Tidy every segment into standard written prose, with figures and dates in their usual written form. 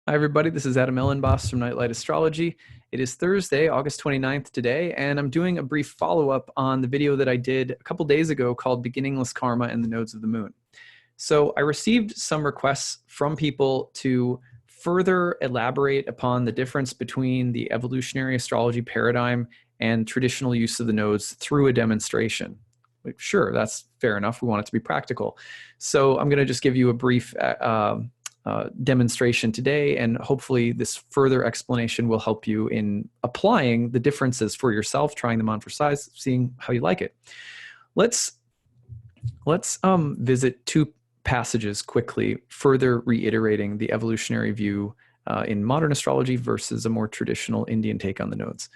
Hi, everybody. This is Adam Elenbaas from Nightlight Astrology. It is Thursday, August 29th today, and I'm doing a brief follow-up on the video that I did a couple days ago called Beginningless Karma and the Nodes of the Moon. So I received some requests from people to further elaborate upon the difference between the evolutionary astrology paradigm and traditional use of the nodes through a demonstration. Sure, that's fair enough. We want it to be practical. So I'm going to just give you a brief demonstration today, and hopefully this further explanation will help you in applying the differences for yourself, trying them on for size, seeing how you like it. Let's visit two passages quickly, further reiterating the evolutionary view in modern astrology versus a more traditional Indian take on the nodes.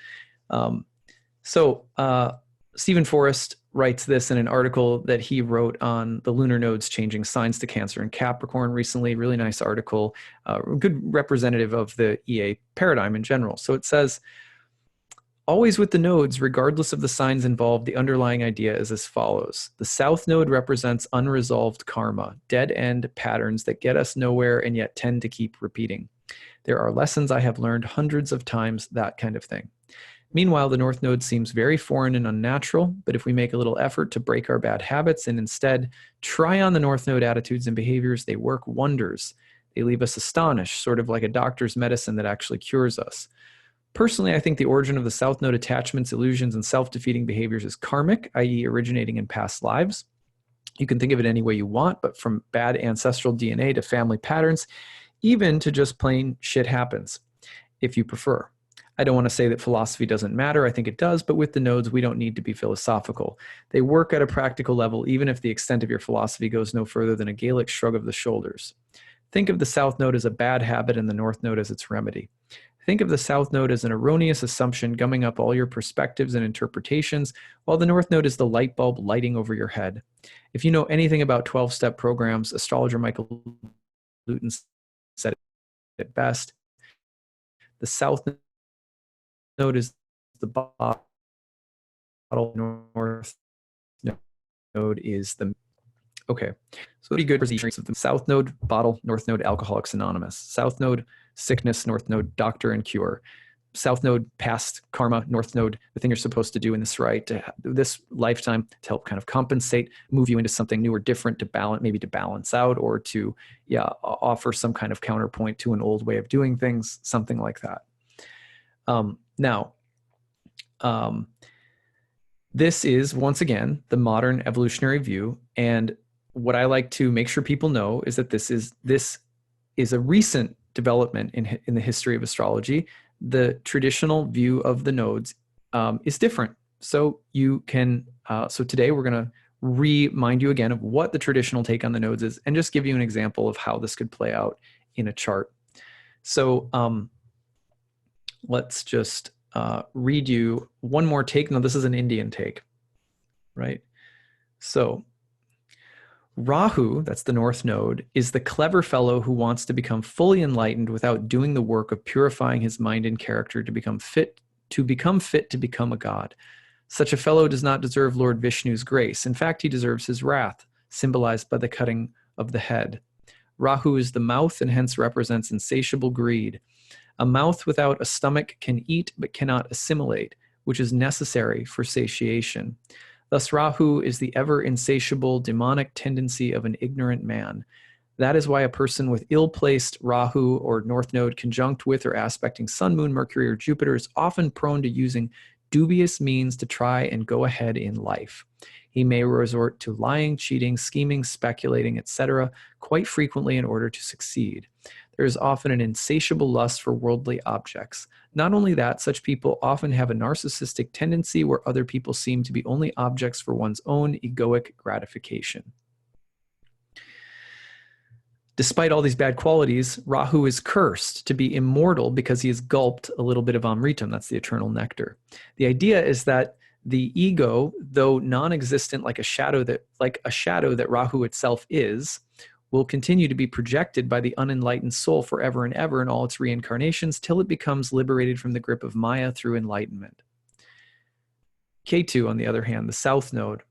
Stephen Forrest writes this in an article that he wrote on the lunar nodes changing signs to Cancer and Capricorn recently. Really nice article, good representative of the EA paradigm in general. So it says, always with the nodes, regardless of the signs involved, the underlying idea is as follows. The south node represents unresolved karma, dead-end patterns that get us nowhere and yet tend to keep repeating. There are lessons I have learned hundreds of times, that kind of thing. Meanwhile, the north node seems very foreign and unnatural, but if we make a little effort to break our bad habits and instead try on the north node attitudes and behaviors, they work wonders. They leave us astonished, sort of like a doctor's medicine that actually cures us. Personally, I think the origin of the south node attachments, illusions, and self-defeating behaviors is karmic, i.e. originating in past lives. You can think of it any way you want, but from bad ancestral DNA to family patterns, even to just plain shit happens, if you prefer. I don't want to say that philosophy doesn't matter. I think it does, but with the nodes, we don't need to be philosophical. They work at a practical level, even if the extent of your philosophy goes no further than a Gaelic shrug of the shoulders. Think of the south node as a bad habit and the north node as its remedy. Think of the south node as an erroneous assumption gumming up all your perspectives and interpretations, while the north node is the light bulb lighting over your head. If you know anything about 12-step programs, astrologer Michael Luton said it best. The south node is the bottle, north node is the... Okay, so pretty good procedures of the south node, bottle, north node, Alcoholics Anonymous. South node, sickness, north node, doctor and cure. South node, past karma, north node, the thing you're supposed to do in this this lifetime to help kind of compensate, move you into something new or different, to balance, maybe to balance out, or to offer some kind of counterpoint to an old way of doing things, something like that. This is, once again, the modern evolutionary view, and what I like to make sure people know is that this is a recent development in the history of astrology. The traditional view of the nodes is different. So you can, so today we're going to remind you again of what the traditional take on the nodes is, and just give you an example of how this could play out in a chart. So let's just read you one more take. Now, this is an Indian take, right? So Rahu, that's the north node, is the clever fellow who wants to become fully enlightened without doing the work of purifying his mind and character to become fit to become a god. Such a fellow does not deserve Lord Vishnu's grace. In fact, he deserves his wrath, symbolized by the cutting of the head. Rahu is the mouth and hence represents insatiable greed. A mouth without a stomach can eat but cannot assimilate, which is necessary for satiation. Thus, Rahu is the ever-insatiable demonic tendency of an ignorant man. That is why a person with ill-placed Rahu or North Node conjunct with or aspecting Sun, Moon, Mercury, or Jupiter is often prone to using dubious means to try and go ahead in life. He may resort to lying, cheating, scheming, speculating, etc., quite frequently in order to succeed. There is often an insatiable lust for worldly objects. Not only that, such people often have a narcissistic tendency where other people seem to be only objects for one's own egoic gratification. Despite all these bad qualities, Rahu is cursed to be immortal because he has gulped a little bit of Amritam, that's the eternal nectar. The idea is that the ego, though non-existent like a shadow that Rahu itself is, will continue to be projected by the unenlightened soul forever and ever in all its reincarnations till it becomes liberated from the grip of Maya through enlightenment. Ketu, on the other hand, the south node,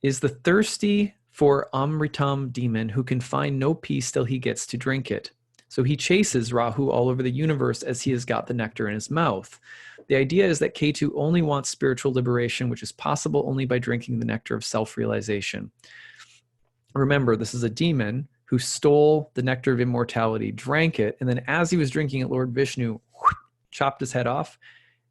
is the thirsty for Amritam demon who can find no peace till he gets to drink it. So he chases Rahu all over the universe as he has got the nectar in his mouth. The idea is that Ketu only wants spiritual liberation, which is possible only by drinking the nectar of self-realization. Remember, this is a demon who stole the nectar of immortality, drank it, and then as he was drinking it, Lord Vishnu chopped his head off.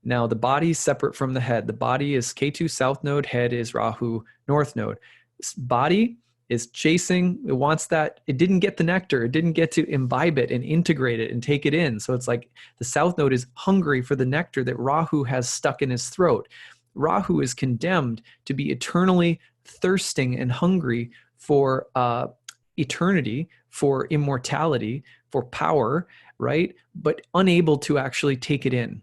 Now the body is separate from the head. The body is Ketu south node, head is Rahu north node. This body is chasing, it wants that, it didn't get the nectar, it didn't get to imbibe it and integrate it and take it in. So it's like the south node is hungry for the nectar that Rahu has stuck in his throat. Rahu is condemned to be eternally thirsting and hungry for eternity, for immortality, for power, right? But unable to actually take it in.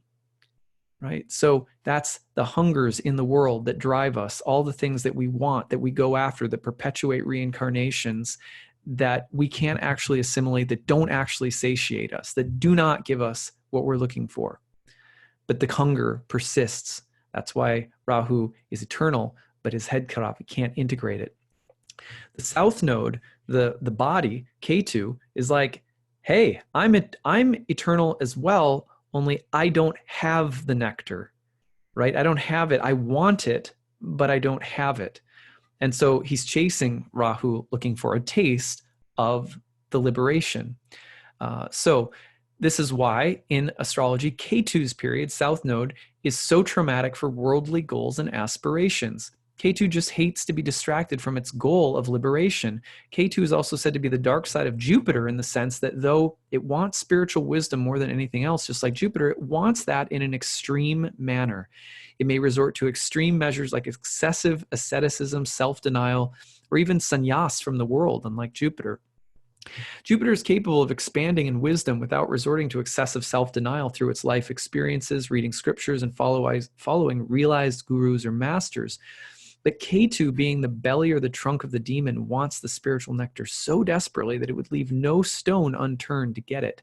Right? So that's the hungers in the world that drive us, all the things that we want, that we go after, that perpetuate reincarnations, that we can't actually assimilate, that don't actually satiate us, that do not give us what we're looking for. But the hunger persists. That's why Rahu is eternal, but his head cut off, he can't integrate it. The south node, the body, Ketu, is like, hey, I'm eternal as well, only I don't have the nectar, right? I don't have it. I want it, but I don't have it. And so he's chasing Rahu, looking for a taste of the liberation. So this is why in astrology, Ketu's period, south node, is so traumatic for worldly goals and aspirations. Ketu just hates to be distracted from its goal of liberation. Ketu is also said to be the dark side of Jupiter in the sense that though it wants spiritual wisdom more than anything else, just like Jupiter, it wants that in an extreme manner. It may resort to extreme measures like excessive asceticism, self-denial, or even sannyas from the world, unlike Jupiter. Jupiter is capable of expanding in wisdom without resorting to excessive self-denial through its life experiences, reading scriptures, and following realized gurus or masters. But Ketu, being the belly or the trunk of the demon, wants the spiritual nectar so desperately that it would leave no stone unturned to get it.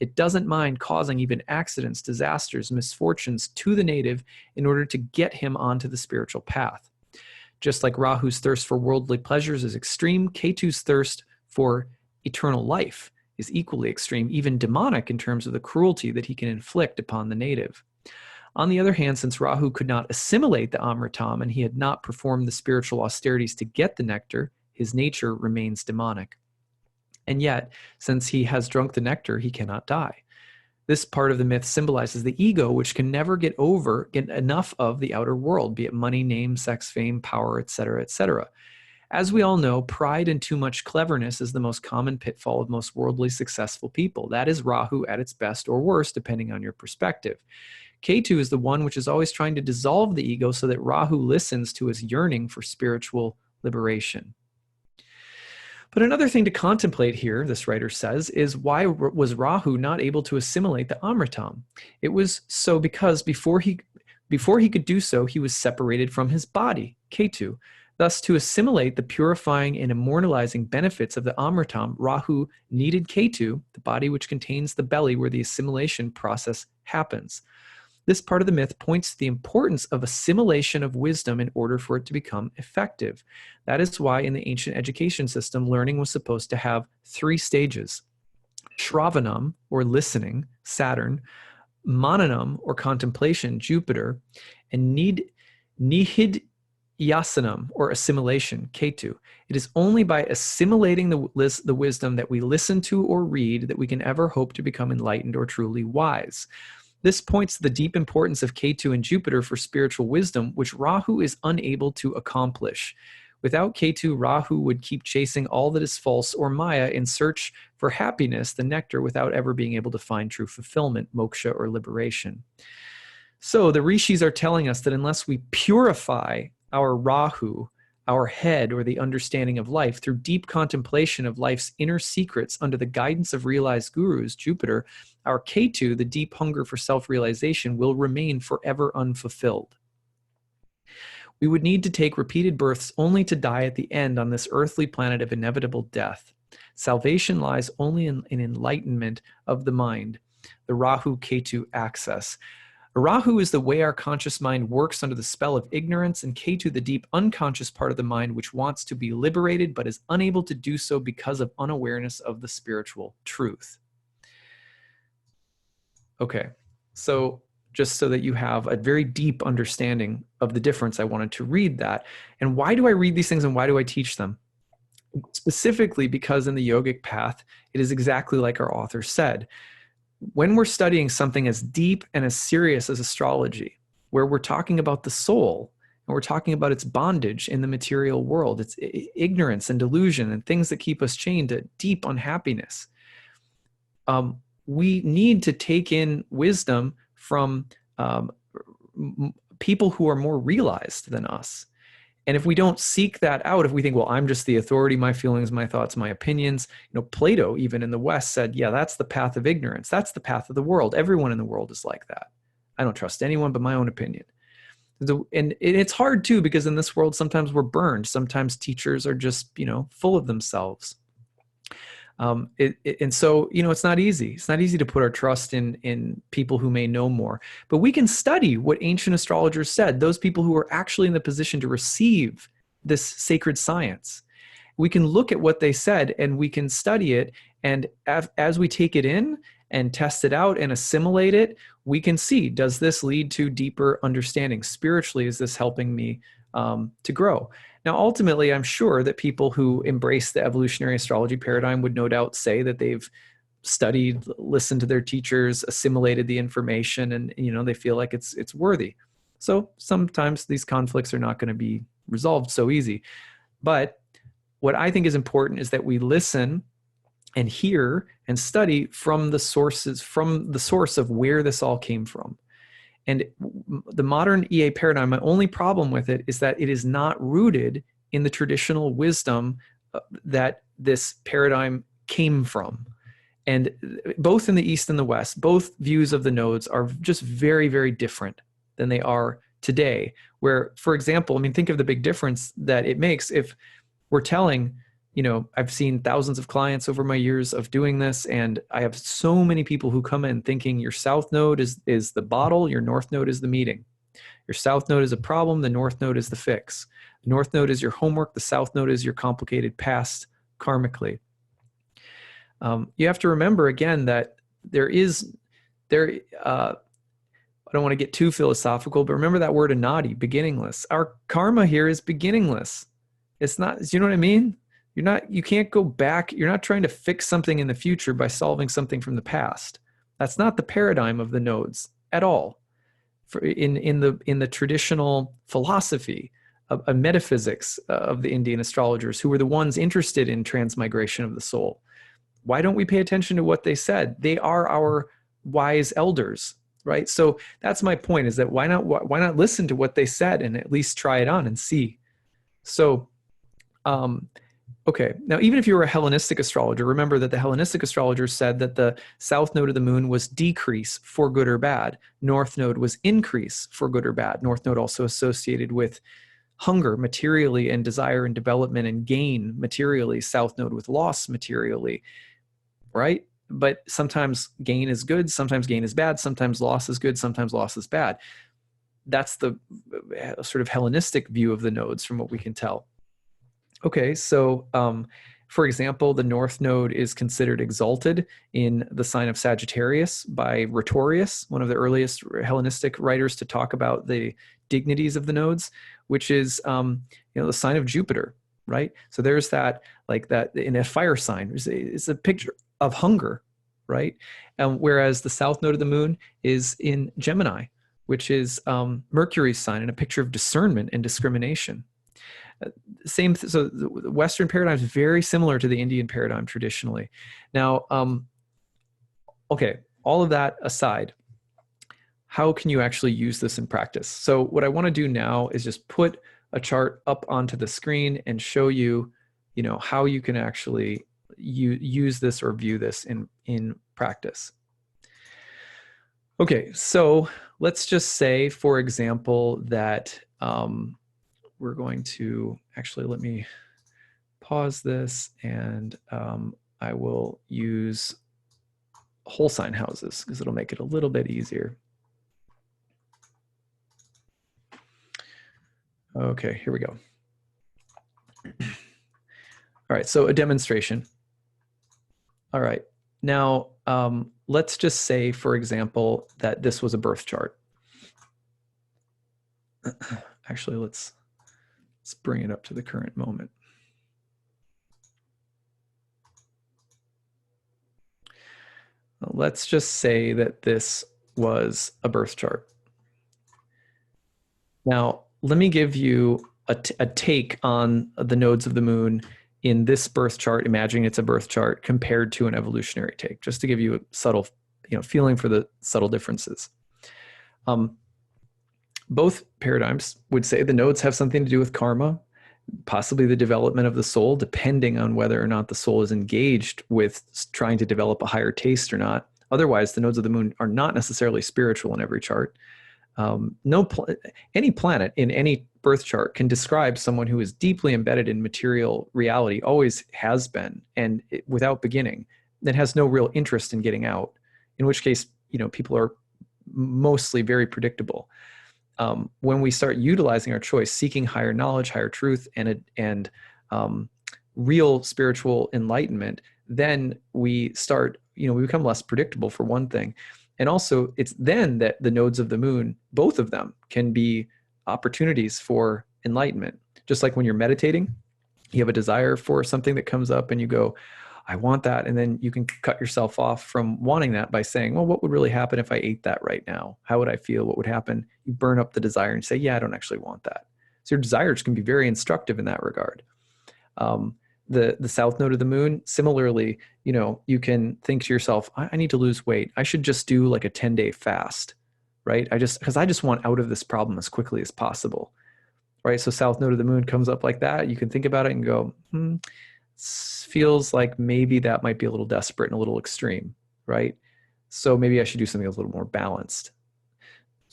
It doesn't mind causing even accidents, disasters, misfortunes to the native in order to get him onto the spiritual path. Just like Rahu's thirst for worldly pleasures is extreme, Ketu's thirst for eternal life is equally extreme, even demonic in terms of the cruelty that he can inflict upon the native. On the other hand, since Rahu could not assimilate the Amritam and he had not performed the spiritual austerities to get the nectar, his nature remains demonic. And yet, since he has drunk the nectar, he cannot die. This part of the myth symbolizes the ego, which can never get enough of the outer world, be it money, name, sex, fame, power, etc., etc. As we all know, pride and too much cleverness is the most common pitfall of most worldly successful people. That is Rahu at its best or worst, depending on your perspective. Ketu is the one which is always trying to dissolve the ego so that Rahu listens to his yearning for spiritual liberation. But another thing to contemplate here, this writer says, is why was Rahu not able to assimilate the Amritam? It was so because before he could do so, he was separated from his body, Ketu. Thus, to assimilate the purifying and immortalizing benefits of the Amritam, Rahu needed Ketu, the body which contains the belly where the assimilation process happens. This part of the myth points to the importance of assimilation of wisdom in order for it to become effective. That is why in the ancient education system, learning was supposed to have 3 stages. Shravanam, or listening, Saturn, Mananam, or contemplation, Jupiter, and Nihidyasanam, or assimilation, Ketu. It is only by assimilating the wisdom that we listen to or read that we can ever hope to become enlightened or truly wise. This points to the deep importance of Ketu and Jupiter for spiritual wisdom, which Rahu is unable to accomplish. Without Ketu, Rahu would keep chasing all that is false or Maya in search for happiness, the nectar, without ever being able to find true fulfillment, moksha, or liberation. So the rishis are telling us that unless we purify our Rahu, our head, or the understanding of life, through deep contemplation of life's inner secrets under the guidance of realized gurus, Jupiter, our Ketu, the deep hunger for self-realization, will remain forever unfulfilled. We would need to take repeated births only to die at the end on this earthly planet of inevitable death. Salvation lies only in enlightenment of the mind, the Rahu-Ketu axis. Rahu is the way our conscious mind works under the spell of ignorance, and Ketu the deep unconscious part of the mind which wants to be liberated but is unable to do so because of unawareness of the spiritual truth. Okay. So just so that you have a very deep understanding of the difference, I wanted to read that. And why do I read these things and why do I teach them? Specifically because in the yogic path, it is exactly like our author said. When we're studying something as deep and as serious as astrology, where we're talking about the soul and we're talking about its bondage in the material world, its ignorance and delusion and things that keep us chained to deep unhappiness, we need to take in wisdom from people who are more realized than us. And if we don't seek that out, if we think, well, I'm just the authority, my feelings, my thoughts, my opinions, Plato, even in the West, said, yeah, that's the path of ignorance. That's the path of the world. Everyone in the world is like that. I don't trust anyone but my own opinion. And it's hard too, because in this world, sometimes we're burned. Sometimes teachers are just, full of themselves. And so, it's not easy. It's not easy to put our trust in people who may know more. But we can study what ancient astrologers said, those people who are actually in the position to receive this sacred science. We can look at what they said and we can study it. And as we take it in and test it out and assimilate it, we can see, does this lead to deeper understanding? Spiritually, is this helping me to grow? Now, ultimately, I'm sure that people who embrace the evolutionary astrology paradigm would no doubt say that they've studied, listened to their teachers, assimilated the information, and they feel like it's worthy. So sometimes these conflicts are not going to be resolved so easy. But what I think is important is that we listen and hear and study from the sources, from the source of where this all came from. And the modern EA paradigm, my only problem with it is that it is not rooted in the traditional wisdom that this paradigm came from. And both in the East and the West, both views of the nodes are just very, very different than they are today. Where, for example, think of the big difference that it makes if we're telling, I've seen thousands of clients over my years of doing this, and I have so many people who come in thinking your south node is the bottle, your north node is the meeting. Your south node is a problem, the north node is the fix. The north node is your homework, the south node is your complicated past karmically. You have to remember again that I don't want to get too philosophical, but remember that word anadi, beginningless. Our karma here is beginningless. It's not, you know what I mean? You can't go back. You're not trying to fix something in the future by solving something from the past. That's not the paradigm of the nodes at all. In the traditional philosophy of metaphysics of the Indian astrologers, who were the ones interested in transmigration of the soul. Why don't we pay attention to what they said? They are our wise elders, right? So that's my point, is that why not listen to what they said and at least try it on and see? So, okay, now even if you were a Hellenistic astrologer, remember that the Hellenistic astrologers said that the south node of the moon was decrease for good or bad. North node was increase for good or bad. North node also associated with hunger materially and desire and development and gain materially. South node with loss materially, right? But sometimes gain is good, sometimes gain is bad, sometimes loss is good, sometimes loss is bad. That's the sort of Hellenistic view of the nodes from what we can tell. Okay, so for example, the north node is considered exalted in the sign of Sagittarius by Rhetorius, one of the earliest Hellenistic writers to talk about the dignities of the nodes, which is the sign of Jupiter, right? So there's that, like that in a fire sign, it's a picture of hunger, right? Whereas the south node of the moon is in Gemini, which is Mercury's sign, and a picture of discernment and discrimination. So the Western paradigm is very similar to the Indian paradigm traditionally. Now, okay, all of that aside, how can you actually use this in practice? So what I want to do now is just put a chart up onto the screen and show you, how you can actually use this or view this in practice. Okay, so let's just say, for example, that we're going to actually, let me pause this, and I will use whole sign houses because it'll make it a little bit easier. Okay, here we go. All right, so a demonstration. All right, now let's just say, for example, that this was a birth chart. Actually, let's bring it up to the current moment. Let's just say that this was a birth chart. Now, let me give you a take on the nodes of the moon in this birth chart, imagining it's a birth chart, compared to an evolutionary take, just to give you a subtle, feeling for the subtle differences. Both paradigms would say the nodes have something to do with karma, possibly the development of the soul, depending on whether or not the soul is engaged with trying to develop a higher taste or not. Otherwise, the nodes of the moon are not necessarily spiritual in every chart. Any planet in any birth chart can describe someone who is deeply embedded in material reality, always has been, and without beginning, that has no real interest in getting out, in which case, people are mostly very predictable. When we start utilizing our choice, seeking higher knowledge, higher truth, and real spiritual enlightenment, then we start, we become less predictable, for one thing. And also, it's then that the nodes of the moon, both of them, can be opportunities for enlightenment. Just like when you're meditating, you have a desire for something that comes up and you go, I want that. And then you can cut yourself off from wanting that by saying, well, what would really happen if I ate that right now? How would I feel? What would happen? You burn up the desire and say, yeah, I don't actually want that. So your desires can be very instructive in that regard. The south node of the moon, similarly, you can think to yourself, I need to lose weight. I should just do like a 10-day fast, right? Because I just want out of this problem as quickly as possible, right? So south node of the moon comes up like that. You can think about it and go, feels like maybe that might be a little desperate and a little extreme, right? So maybe I should do something a little more balanced.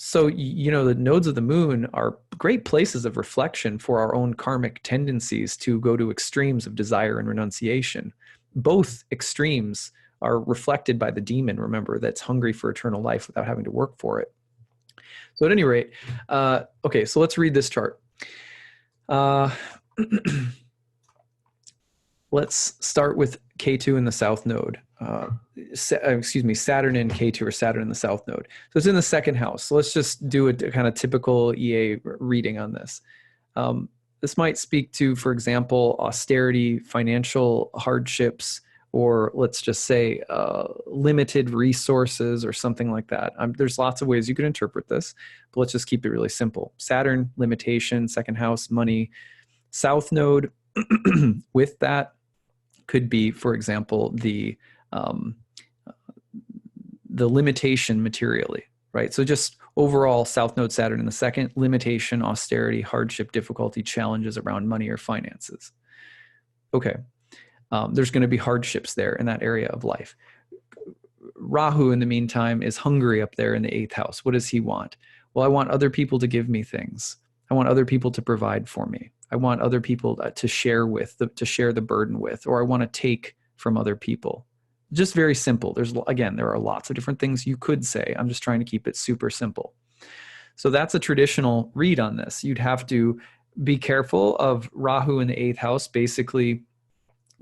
So, the nodes of the moon are great places of reflection for our own karmic tendencies to go to extremes of desire and renunciation. Both extremes are reflected by the demon, remember, that's hungry for eternal life without having to work for it. So at any rate, okay, so let's read this chart. Let's start with K2 in the south node. Saturn in K2, or Saturn in the south node. So it's in the second house. So let's just do a kind of typical EA reading on this. This might speak to, for example, austerity, financial hardships, or let's just say limited resources or something like that. There's lots of ways you could interpret this, but let's just keep it really simple. Saturn, limitation, second house, money. South node with that could be, for example, the limitation materially, right? So just overall south node Saturn in the second, limitation, austerity, hardship, difficulty, challenges around money or finances. Okay, there's going to be hardships there in that area of life. Rahu, in the meantime, is hungry up there in the eighth house. What does he want? Well, I want other people to give me things. I want other people to provide for me. I want other people to share with, to share the burden with, or I want to take from other people. Just very simple. There are lots of different things you could say. I'm just trying to keep it super simple. So that's a traditional read on this. You'd have to be careful of Rahu in the eighth house, basically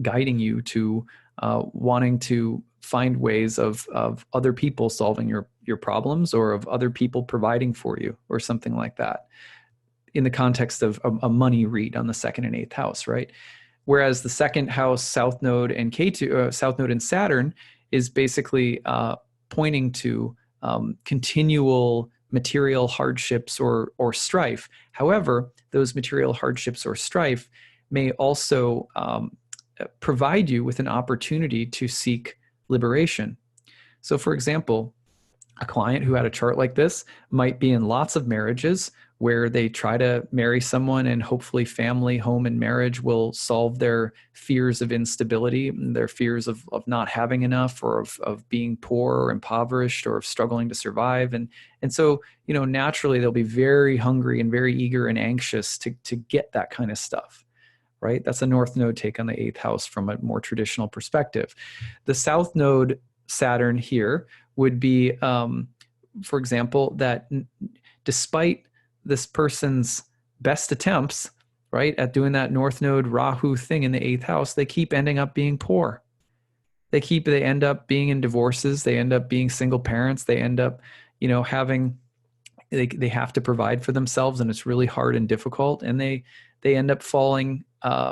guiding you to wanting to find ways of other people solving your problems, or of other people providing for you, or something like that, in the context of a money read on the second and eighth house, right? Whereas the second house, south node and K2, south node and Saturn, is basically pointing to continual material hardships or strife. However, those material hardships or strife may also provide you with an opportunity to seek liberation. So, for example, a client who had a chart like this might be in lots of marriages where they try to marry someone, and hopefully family, home, and marriage will solve their fears of instability, their fears of not having enough, or of being poor or impoverished, or of struggling to survive. And so, naturally they'll be very hungry and very eager and anxious to get that kind of stuff, right? That's a north node take on the eighth house from a more traditional perspective. The south node Saturn here would be, for example, that despite this person's best attempts, right, at doing that north node Rahu thing in the eighth house, they keep ending up being poor, They end up being in divorces. They end up being single parents. They end up, having, they have to provide for themselves, and it's really hard and difficult. And they end up falling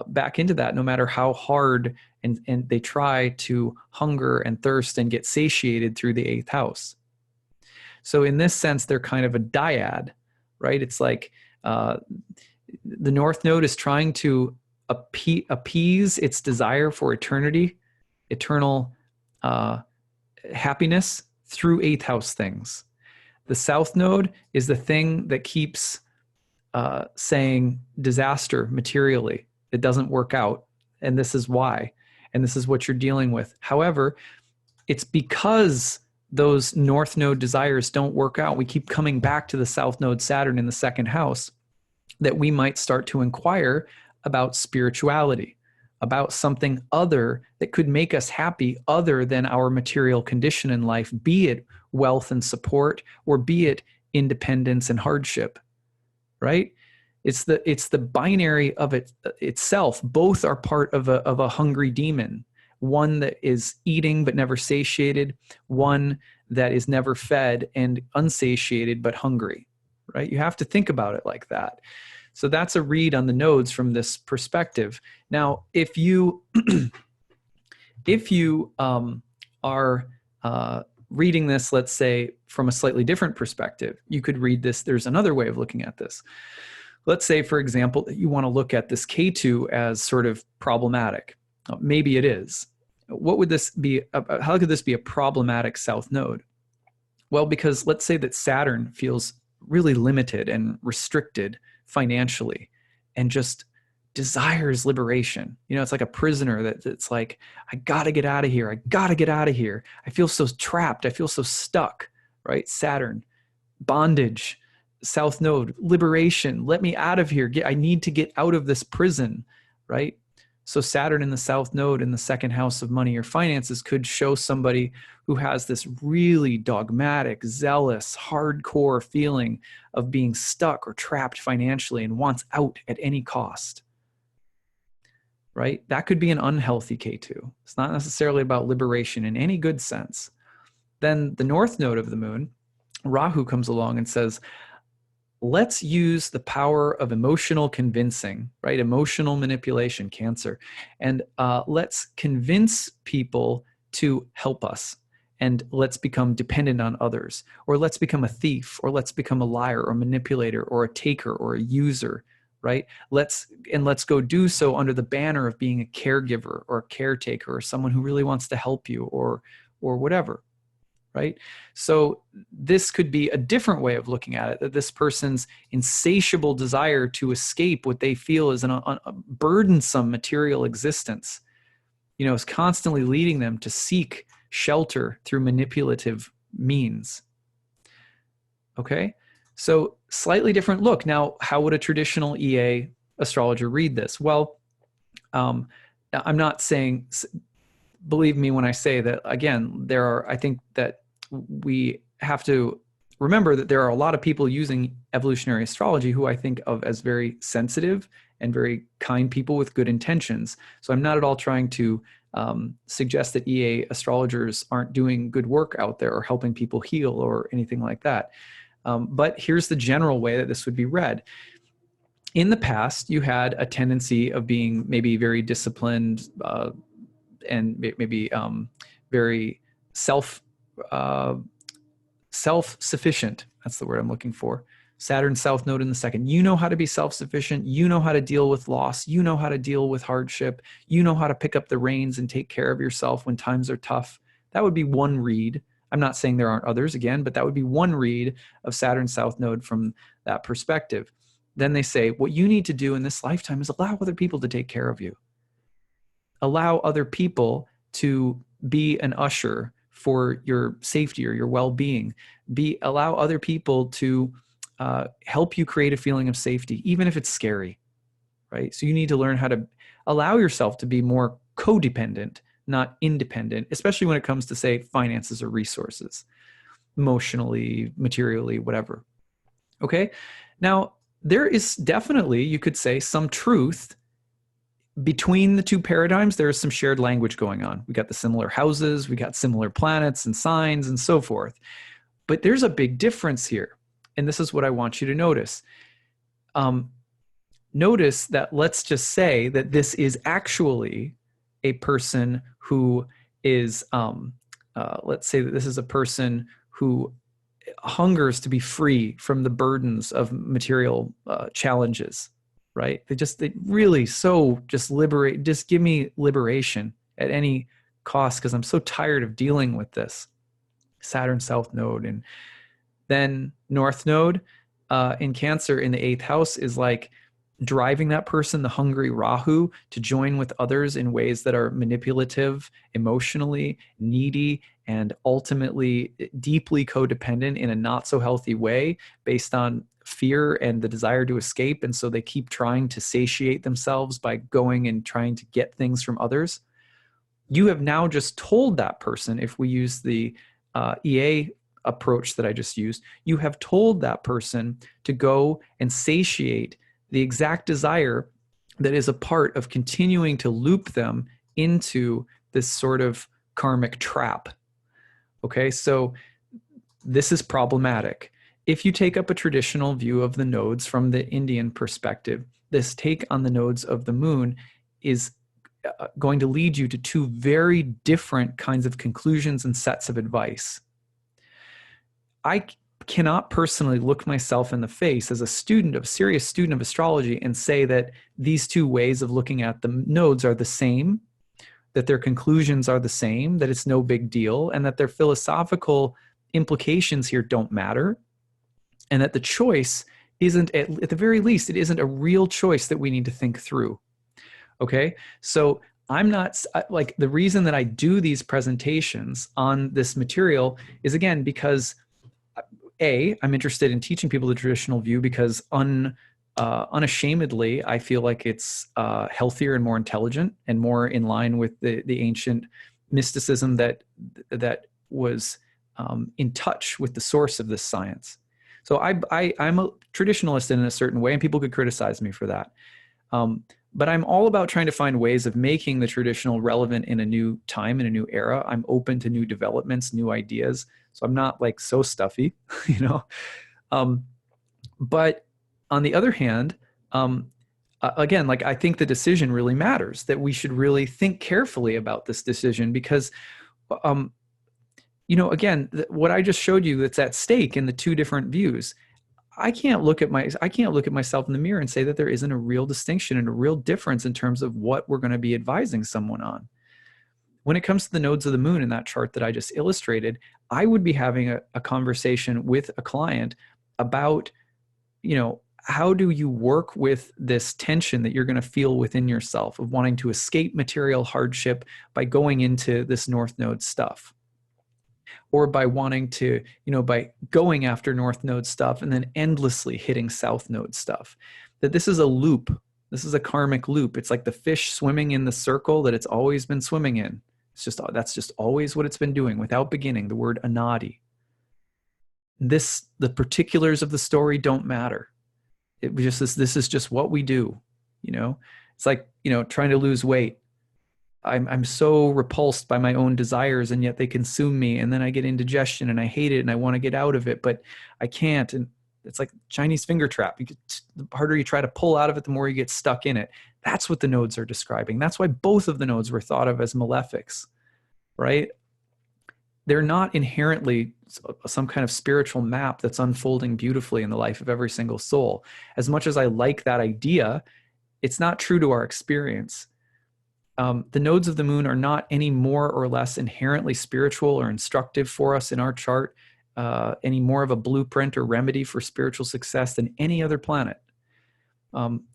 back into that, no matter how hard and they try to hunger and thirst and get satiated through the eighth house. So in this sense, they're kind of a dyad, right? It's like the North Node is trying to appease its desire for eternity, eternal happiness through eighth house things. The South Node is the thing that keeps saying disaster materially. It doesn't work out, and this is why, and this is what you're dealing with. However, it's because those North Node desires don't work out, we keep coming back to the South Node Saturn in the second house, that we might start to inquire about spirituality, about something other that could make us happy other than our material condition in life, be it wealth and support, or be it independence and hardship, right? It's the binary of it itself. Both are part of a hungry demon, one that is eating but never satiated, one that is never fed and unsatiated but hungry, right? You have to think about it like that. So that's a read on the nodes from this perspective. Now, if you are reading this, let's say, from a slightly different perspective, you could read this. There's another way of looking at this. Let's say, for example, that you want to look at this K2 as sort of problematic. Maybe it is. What would this be? How could this be a problematic South Node? Well, because let's say that Saturn feels really limited and restricted financially and just desires liberation. It's like a prisoner that's like, I got to get out of here. I got to get out of here. I feel so trapped. I feel so stuck, right? Saturn, bondage, South Node, liberation. Let me out of here. I need to get out of this prison, right? So Saturn in the South Node in the second house of money or finances could show somebody who has this really dogmatic, zealous, hardcore feeling of being stuck or trapped financially and wants out at any cost, right? That could be an unhealthy K2. It's not necessarily about liberation in any good sense. Then the North Node of the moon, Rahu, comes along and says, let's use the power of emotional convincing, right? Emotional manipulation, Cancer. And let's convince people to help us. And let's become dependent on others. Or let's become a thief. Or let's become a liar or manipulator or a taker or a user, right? Let's go do so under the banner of being a caregiver or a caretaker or someone who really wants to help you or whatever. Right? So this could be a different way of looking at it, that this person's insatiable desire to escape what they feel is a burdensome material existence, is constantly leading them to seek shelter through manipulative means. Okay? So slightly different look. Now, how would a traditional EA astrologer read this? Well, I'm not saying, believe me when I say that, again, I think that we have to remember that there are a lot of people using evolutionary astrology who I think of as very sensitive and very kind people with good intentions. So I'm not at all trying to suggest that EA astrologers aren't doing good work out there or helping people heal or anything like that. But here's the general way that this would be read. In the past, you had a tendency of being maybe very disciplined and maybe very self-sufficient. That's the word I'm looking for. Saturn South Node in the second. You know how to be self-sufficient. You know how to deal with loss. You know how to deal with hardship. You know how to pick up the reins and take care of yourself when times are tough. That would be one read. I'm not saying there aren't others again, but that would be one read of Saturn South Node from that perspective. Then they say, what you need to do in this lifetime is allow other people to take care of you. Allow other people to be an usher for your safety or your well-being. Allow other people to help you create a feeling of safety, even if it's scary, right? So you need to learn how to allow yourself to be more codependent, not independent, especially when it comes to, say, finances or resources, emotionally, materially, whatever. Okay? Now, there is definitely, you could say, some truth between the two paradigms, there's some shared language going on. We got the similar houses, we got similar planets and signs and so forth. But there's a big difference here. And this is what I want you to notice. Notice that, let's just say that this is actually a person who is, let's say that this is a person who hungers to be free from the burdens of material challenges, right? They really so just liberate, just give me liberation at any cost, because I'm so tired of dealing with this. Saturn South Node. And then North Node in Cancer in the 8th house is like driving that person, the hungry Rahu, to join with others in ways that are manipulative, emotionally needy, and ultimately deeply codependent in a not so healthy way based on fear and the desire to escape. And so they keep trying to satiate themselves by going and trying to get things from others. You have now just told that person, if we use the EA approach that I just used, you have told that person to go and satiate the exact desire that is a part of continuing to loop them into this sort of karmic trap. Okay, so this is problematic. If you take up a traditional view of the nodes from the Indian perspective, this take on the nodes of the moon is going to lead you to two very different kinds of conclusions and sets of advice. I cannot personally look myself in the face as a serious student of astrology and say that these two ways of looking at the nodes are the same, that their conclusions are the same, that it's no big deal, and that their philosophical implications here don't matter, and that the choice isn't, at the very least, it isn't a real choice that we need to think through. Okay, so I'm not, like, the reason that I do these presentations on this material is, again, because I'm interested in teaching people the traditional view because unashamedly, I feel like it's healthier and more intelligent and more in line with the ancient mysticism that was in touch with the source of this science. So I'm a traditionalist in a certain way, and people could criticize me for that. But I'm all about trying to find ways of making the traditional relevant in a new time, in a new era. I'm open to new developments, new ideas. So I'm not like so stuffy, you know. But on the other hand, again, like, I think the decision really matters, that we should really think carefully about this decision because, you know, again, what I just showed you that's at stake in the two different views, I can't look at myself in the mirror and say that there isn't a real distinction and a real difference in terms of what we're going to be advising someone on. When it comes to the nodes of the moon in that chart that I just illustrated, I would be having a conversation with a client about, you know, how do you work with this tension that you're going to feel within yourself of wanting to escape material hardship by going into this North Node stuff, or by wanting to, you know, by going after North Node stuff and then endlessly hitting South Node stuff. That this is a loop. This is a karmic loop. It's like the fish swimming in the circle that it's always been swimming in. That's just always what it's been doing without beginning, the word anadi. The particulars of the story don't matter. This is just what we do, you know. It's like, you know, trying to lose weight. I'm so repulsed by my own desires, and yet they consume me, and then I get indigestion and I hate it and I want to get out of it, but I can't. And it's like Chinese finger trap. The harder you try to pull out of it, the more you get stuck in it. That's what the nodes are describing. That's why both of the nodes were thought of as malefics, right? They're not inherently some kind of spiritual map that's unfolding beautifully in the life of every single soul. As much as I like that idea, it's not true to our experience. The nodes of the moon are not any more or less inherently spiritual or instructive for us in our chart, any more of a blueprint or remedy for spiritual success than any other planet.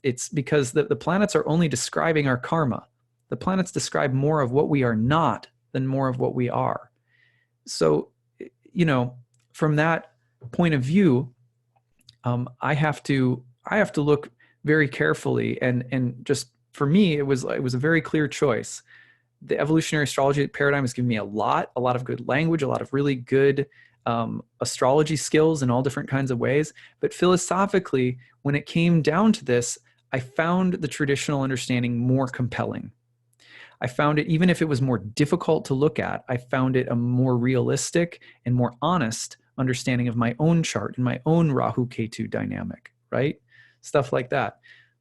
It's because the planets are only describing our karma. The planets describe more of what we are not than more of what we are. So, you know, from that point of view, I have to look very carefully, and just, for me, it was a very clear choice. The evolutionary astrology paradigm has given me a lot of good language, a lot of really good astrology skills in all different kinds of ways. But philosophically, when it came down to this, I found the traditional understanding more compelling. I found it, even if it was more difficult to look at, I found it a more realistic and more honest understanding of my own chart and my own Rahu Ketu dynamic, right? Stuff like that.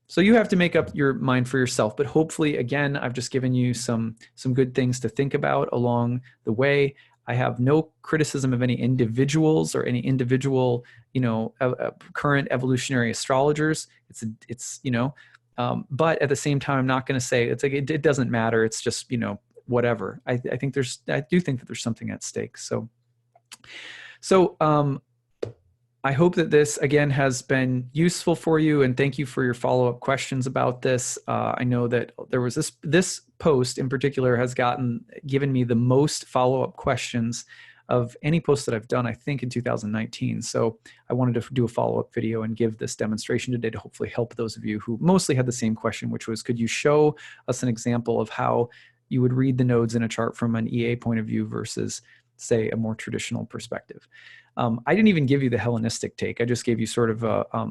So you have to make up your mind for yourself, but hopefully, again, I've just given you some good things to think about along the way. I have no criticism of any individuals or any individual, current evolutionary astrologers. It's but at the same time, I'm not going to say it's like it doesn't matter. It's just whatever. I do think that there's something at stake. So I hope that this, again, has been useful for you, and thank you for your follow-up questions about this. I know that there was this post in particular has given me the most follow-up questions of any post that I've done, I think, in 2019. So I wanted to do a follow-up video and give this demonstration today to hopefully help those of you who mostly had the same question, which was, could you show us an example of how you would read the nodes in a chart from an EA point of view versus, say, a more traditional perspective? I didn't even give you the Hellenistic take. I just gave you sort of a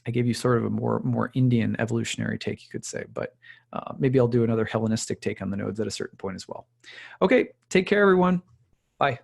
more Indian evolutionary take, you could say. But maybe I'll do another Hellenistic take on the nodes at a certain point as well. Okay, take care, everyone. Bye.